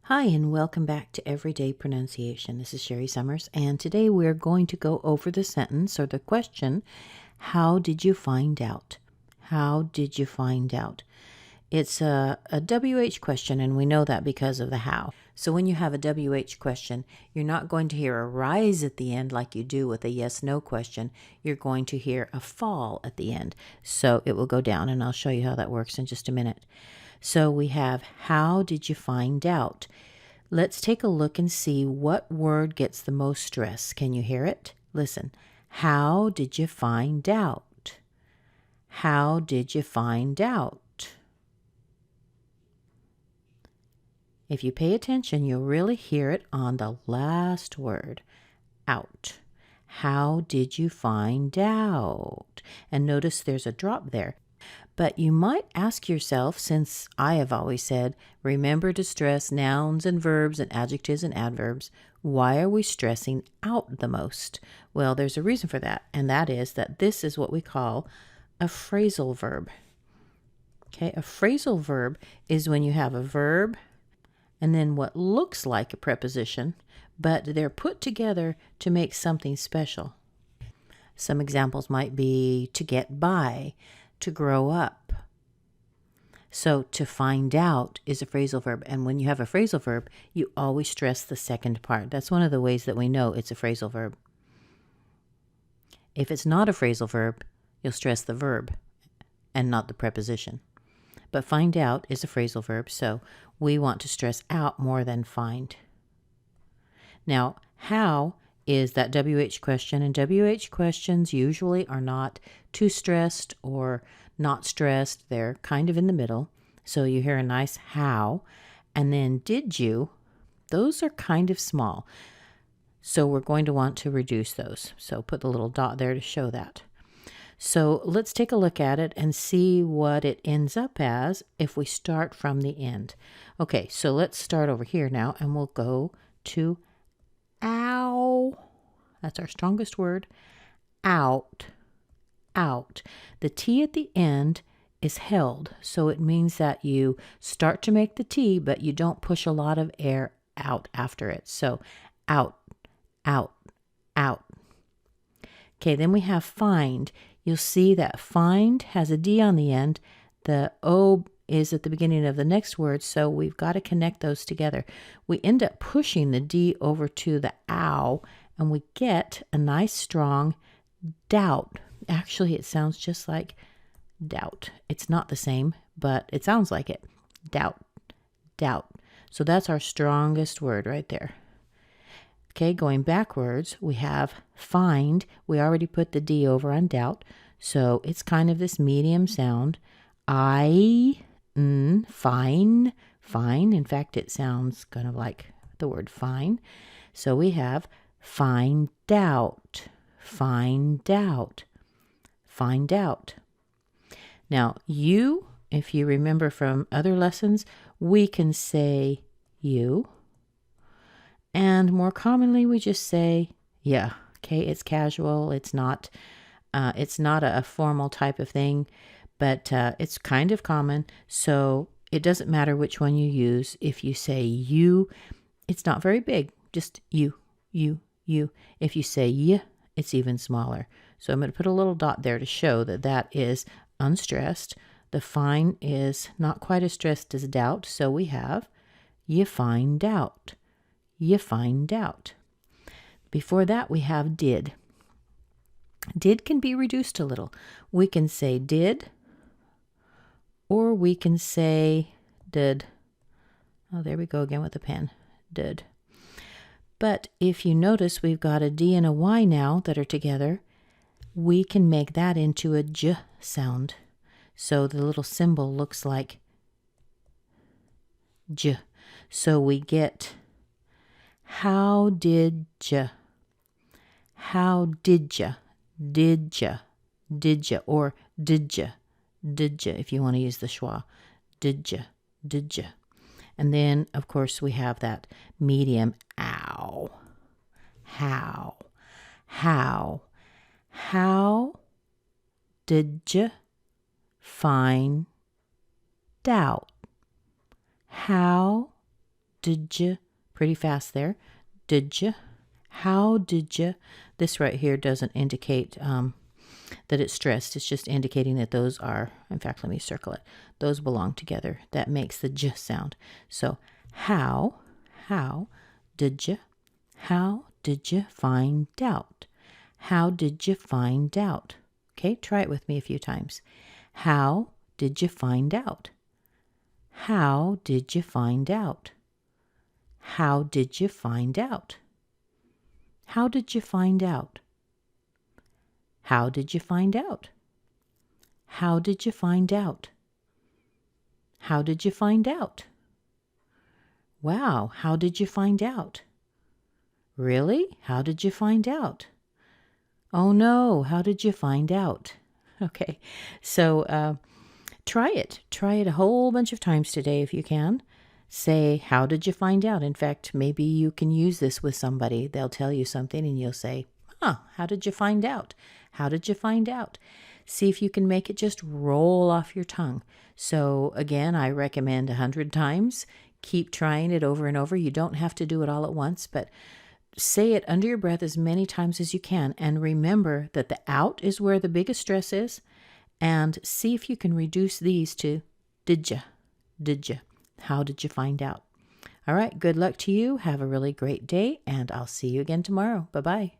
Hi, and welcome back to Everyday Pronunciation. This is Sherry Summers, and today we're going to go over the sentence or the question, how did you find out? How did you find out? It's a WH question, and we know that because of the how. So when you have a WH question, you're not going to hear a rise at the end like you do with a yes-no question. You're going to hear a fall at the end. So it will go down, and I'll show you how that works in just a minute. So we have, how did you find out? Let's take a look and see what word gets the most stress. Can you hear it? Listen. How did you find out? How did you find out? If you pay attention, you'll really hear it on the last word, out. How did you find out? And notice there's a drop there. But you might ask yourself, since I have always said, remember to stress nouns and verbs and adjectives and adverbs, why are we stressing out the most? Well, there's a reason for that, and that is that this is what we call a phrasal verb. Okay, a phrasal verb is when you have a verb and then what looks like a preposition, but they're put together to make something special. Some examples might be to get by, to grow up. So to find out is a phrasal verb, and when you have a phrasal verb, you always stress the second part. That's one of the ways that we know it's a phrasal verb. If it's not a phrasal verb, you'll stress the verb and not the preposition. But find out is a phrasal verb, so we want to stress out more than find. Now, how is that WH question, and WH questions usually are not too stressed or not stressed. They're kind of in the middle. So you hear a nice how, and then did you, those are kind of small. So we're going to want to reduce those. So put the little dot there to show that. So let's take a look at it and see what it ends up as if we start from the end. Okay, so let's start over here now, and we'll go to ow. That's our strongest word. Out. Out. The T at the end is held, so it means that you start to make the T, but you don't push a lot of air out after it. So out, out, out. Okay, then we have find. You'll see that find has a D on the end. The O is at the beginning of the next word, so we've got to connect those together. We end up pushing the D over to the ow, and we get a nice strong doubt. Actually, it sounds just like doubt. It's not the same, but it sounds like it. Doubt, doubt. So that's our strongest word right there. Okay, going backwards, we have find. We already put the D over on doubt, so it's kind of this medium sound. Fine, fine. In fact, it sounds kind of like the word fine. So we have find out, find out, find out. Now, you, if you remember from other lessons, we can say you. And more commonly, we just say, yeah, okay, it's casual. It's not a formal type of thing, but it's kind of common. So it doesn't matter which one you use. If you say you, it's not very big, just you, you, you. If you say y, it's even smaller. So I'm going to put a little dot there to show that that is unstressed. The fine is not quite as stressed as doubt. So we have, you find out. You find out. Before that, we have did. Did can be reduced a little. We can say did, or we can say did. Oh, there we go again with the pen. Did. But if you notice, we've got a D and a Y now that are together. We can make that into a J sound. So the little symbol looks like J. So we get how did ya? How did ya? Did ya? Did ya? Or did ya? Did ya? If you want to use the schwa. Did ya? Did ya? And then, of course, we have that medium ow. How? How? How did ya find out? How did you? Pretty fast there. Did you? How did you? This right here doesn't indicate that it's stressed. It's just indicating that those are, in fact, let me circle it. Those belong together. That makes the j sound. So how did you? How did you find out? How did you find out? Okay, try it with me a few times. How did you find out? How did you find out? How did you find out? How did you find out? How did you find out? How did you find out? How did you find out? Wow, how did you find out? Really? How did you find out? Oh no, how did you find out? Okay, so try it. Try it a whole bunch of times today if you can. Say, how did you find out? In fact, maybe you can use this with somebody. They'll tell you something and you'll say, how did you find out? How did you find out? See if you can make it just roll off your tongue. So again, I recommend 100 times. Keep trying it over and over. You don't have to do it all at once, but say it under your breath as many times as you can. And remember that the out is where the biggest stress is. And see if you can reduce these to did ya, did ya, how did you find out? All right, good luck to you. Have a really great day, and I'll see you again tomorrow. Bye-bye.